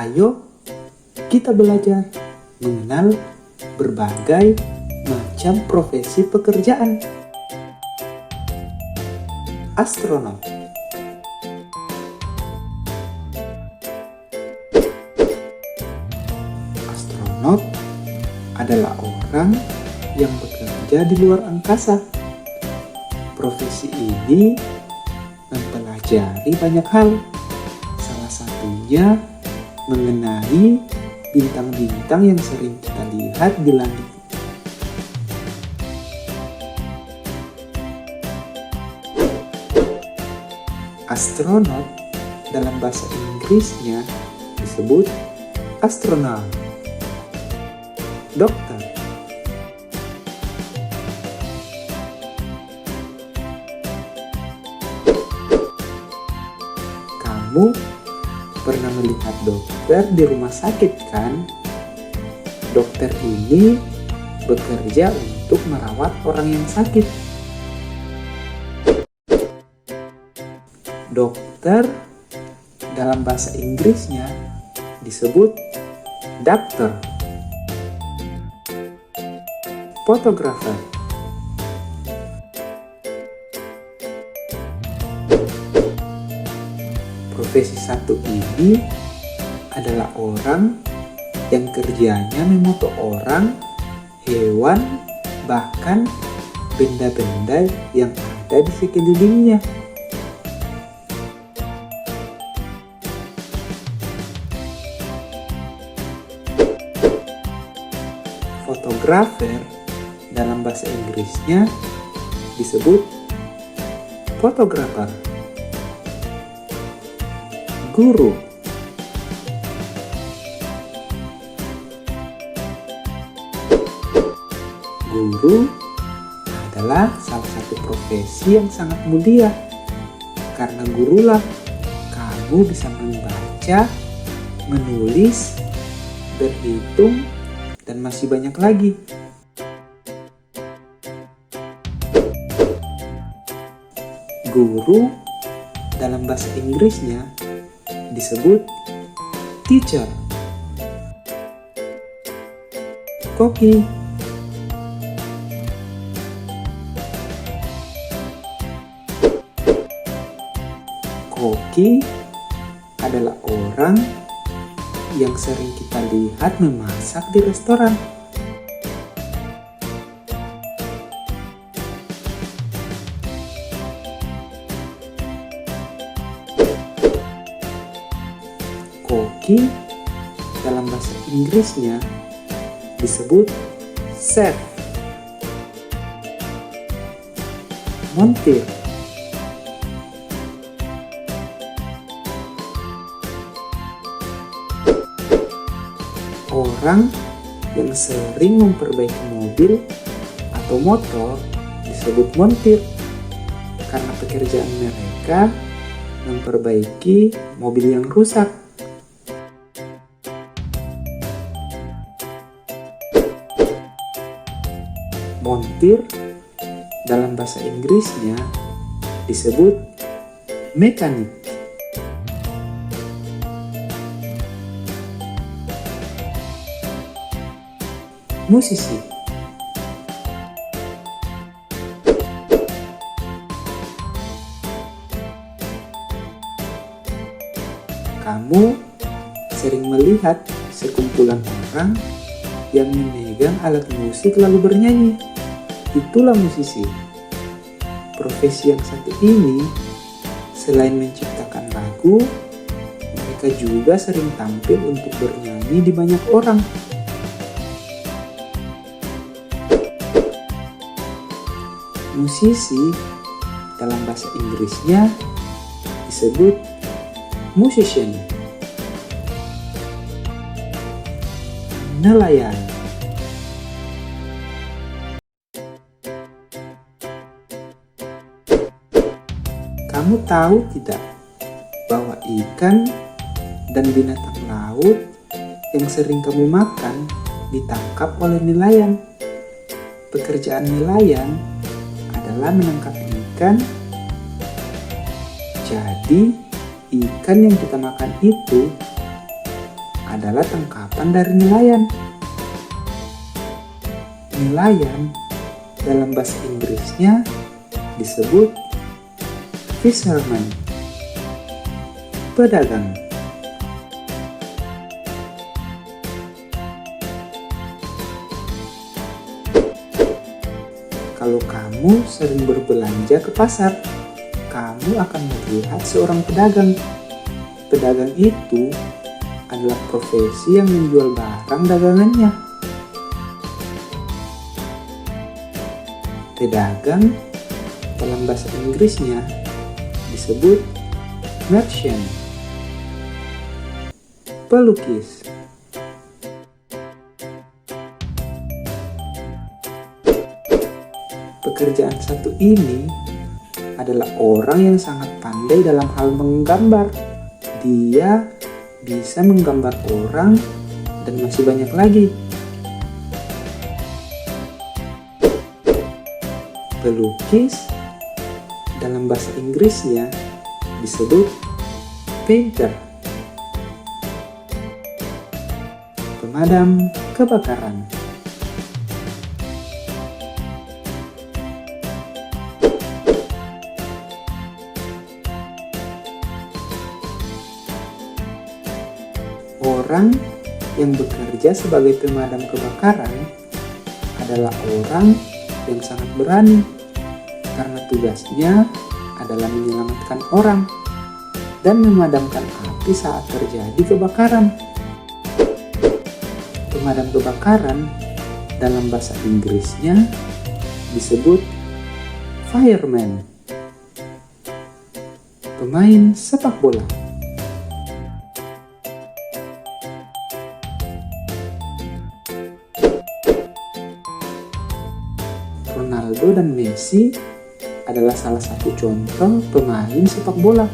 Ayo kita belajar mengenal berbagai macam profesi pekerjaan. Astronot. Astronot adalah orang yang bekerja di luar angkasa. Profesi ini mempelajari banyak hal, salah satunya mengenai bintang-bintang yang sering kita lihat di langit. Astronot dalam bahasa Inggrisnya disebut astronaut. Dokter. Kamu pernah melihat dokter di rumah sakit kan? Dokter ini bekerja untuk merawat orang yang sakit. Dokter dalam bahasa Inggrisnya disebut doctor. Fotografer. Profesi satu ini adalah orang yang kerjanya memoto orang, hewan, bahkan benda-benda yang ada di sekelilingnya. Fotografer dalam bahasa Inggrisnya disebut fotografer. Guru. Guru adalah salah satu profesi yang sangat mulia. Karena gurulah kamu bisa membaca, menulis, berhitung, dan masih banyak lagi. Guru dalam bahasa Inggrisnya disebut teacher. Koki. Koki adalah orang yang sering kita lihat memasak di restoran. Koki dalam bahasa Inggrisnya disebut chef. Montir. Orang yang sering memperbaiki mobil atau motor disebut montir karena pekerjaan mereka memperbaiki mobil yang rusak. Montir dalam bahasa Inggrisnya disebut mekanik. Musisi. Kamu sering melihat sekumpulan orang yang memegang alat musik lalu bernyanyi. Itulah musisi. Profesi yang satu ini, selain menciptakan lagu, mereka juga sering tampil untuk bernyanyi di banyak orang. Musisi dalam bahasa Inggrisnya disebut musician. Nelayan. Kamu tahu tidak bahwa ikan dan binatang laut yang sering kamu makan ditangkap oleh nelayan? Pekerjaan nelayan adalah menangkap ikan. Jadi, ikan yang kita makan itu adalah tangkapan dari nelayan. Nelayan dalam bahasa Inggrisnya disebut fisherman, pedagang. Kalau kamu sering berbelanja ke pasar, kamu akan melihat seorang pedagang. Pedagang itu adalah profesi yang menjual barang dagangannya. Pedagang dalam bahasa Inggrisnya disebut merchant. Pelukis. Pekerjaan satu ini adalah orang yang sangat pandai dalam hal menggambar. Dia bisa menggambar orang dan masih banyak lagi. Pelukis dalam bahasa Inggrisnya disebut painter. Pemadam kebakaran. Orang yang bekerja sebagai pemadam kebakaran adalah orang yang sangat berani karena tugasnya adalah menyelamatkan orang dan memadamkan api saat terjadi kebakaran. Pemadam kebakaran dalam bahasa Inggrisnya disebut fireman. Pemain sepak bola. Ronaldo dan Messi adalah salah satu contoh pemain sepak bola.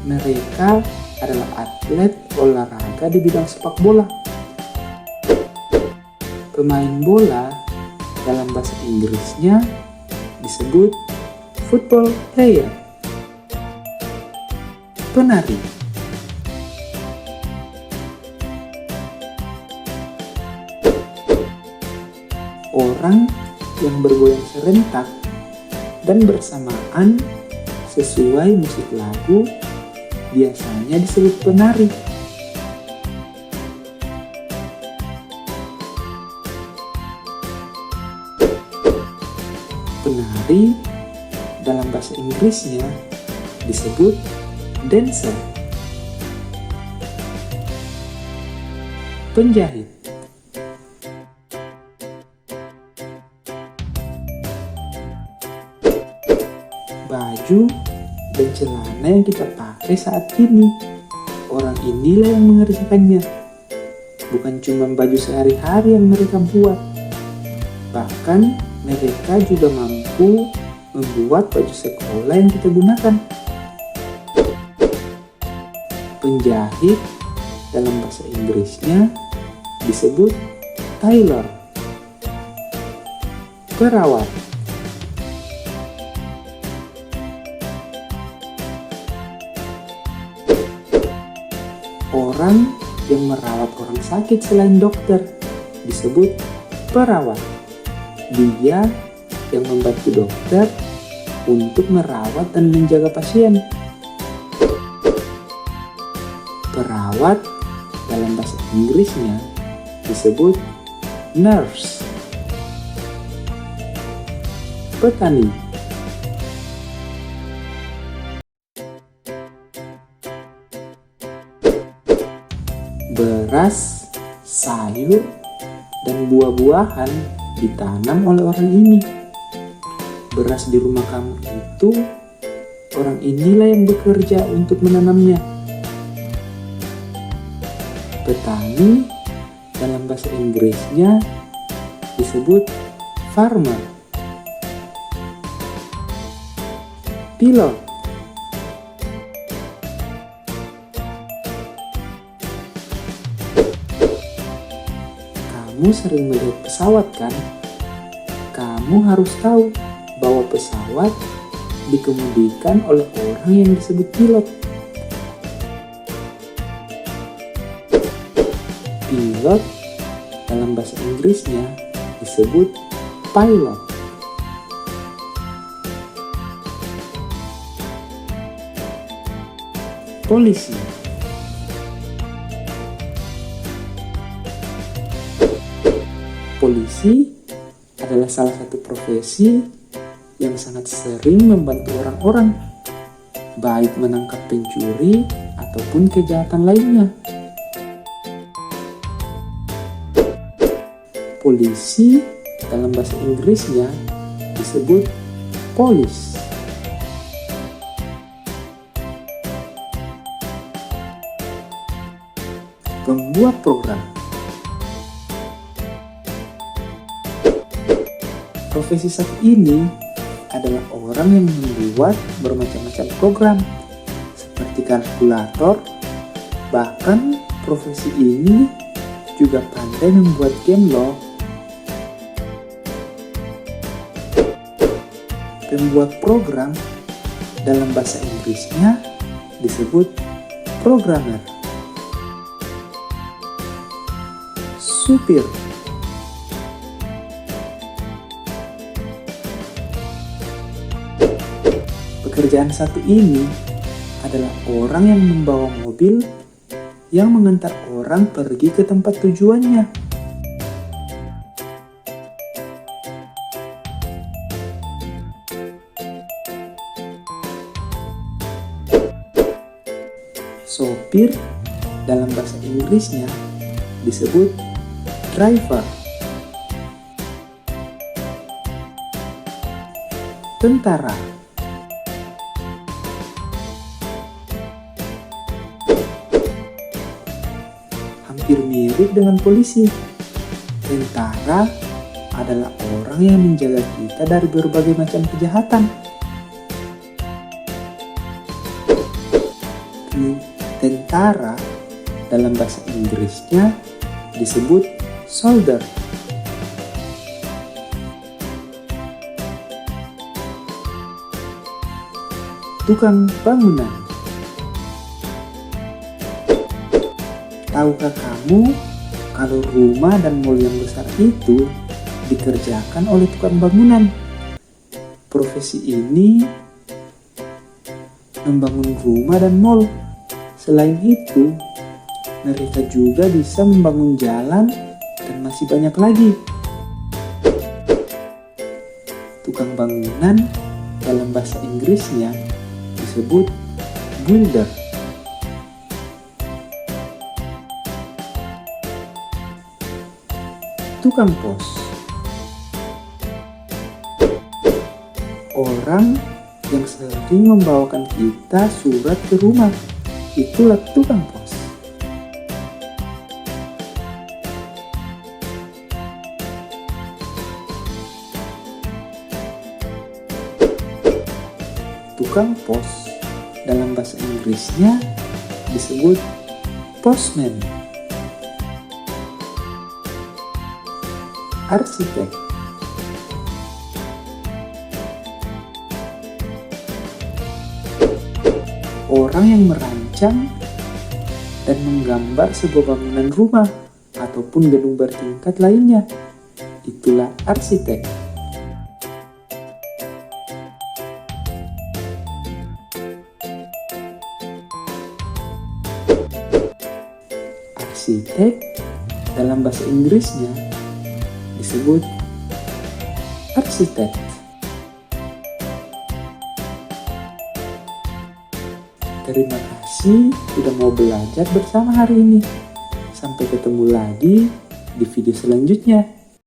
Mereka adalah atlet olahraga di bidang sepak bola. Pemain bola dalam bahasa Inggrisnya disebut football player. Penari. Orang yang bergoyang serentak dan bersamaan sesuai musik lagu biasanya disebut penari. Penari dalam bahasa Inggrisnya disebut dancer. Penjahit. Baju dan celana yang kita pakai saat ini, orang inilah yang mengerjakannya. Bukan cuma baju sehari-hari yang mereka buat, bahkan mereka juga mampu membuat baju sekolah yang kita gunakan. Penjahit dalam bahasa Inggrisnya disebut tailor. Perawat. Orang yang merawat orang sakit selain dokter disebut perawat. Dia yang membantu dokter untuk merawat dan menjaga pasien. Perawat dalam bahasa Inggrisnya disebut nurse. Petani. Beras, sayur, dan buah-buahan ditanam oleh orang ini. Beras di rumah kamu itu, orang inilah yang bekerja untuk menanamnya. Petani dalam bahasa Inggrisnya disebut farmer. Pilot. Kamu sering melihat pesawat kan? Kamu harus tahu bahwa pesawat dikemudikan oleh orang yang disebut pilot. Pilot dalam bahasa Inggrisnya disebut pilot. Polisi. Polisi adalah salah satu profesi yang sangat sering membantu orang-orang, baik menangkap pencuri ataupun kejahatan lainnya. Polisi dalam bahasa Inggrisnya disebut police. Pembuat program. Profesi satu ini adalah orang yang membuat bermacam-macam program seperti kalkulator. Bahkan profesi ini juga pandai membuat game loh. Pembuat program dalam bahasa Inggrisnya disebut programmer. Supir. Pekerjaan satu ini adalah orang yang membawa mobil yang mengantar orang pergi ke tempat tujuannya. Sopir dalam bahasa Inggrisnya disebut driver. Tentara. Hampir mirip dengan polisi. Tentara adalah orang yang menjaga kita dari berbagai macam kejahatan. Tentara dalam bahasa Inggrisnya disebut soldier. Tukang bangunan. Tahukah kamu kalau rumah dan mal yang besar itu dikerjakan oleh tukang bangunan? Profesi ini membangun rumah dan mal. Selain itu, mereka juga bisa membangun jalan dan masih banyak lagi. Tukang bangunan dalam bahasa Inggrisnya disebut builder. Tukang pos. Orang yang sering membawakan kita surat ke rumah, itulah tukang pos. Tukang pos dalam bahasa Inggrisnya disebut postman. Arsitek. Orang yang merancang dan menggambar sebuah bangunan rumah ataupun gedung bertingkat lainnya, itulah arsitek. Arsitek dalam bahasa Inggrisnya disebut arsitek. Terima kasih sudah mau belajar bersama hari ini. Sampai ketemu lagi di video selanjutnya.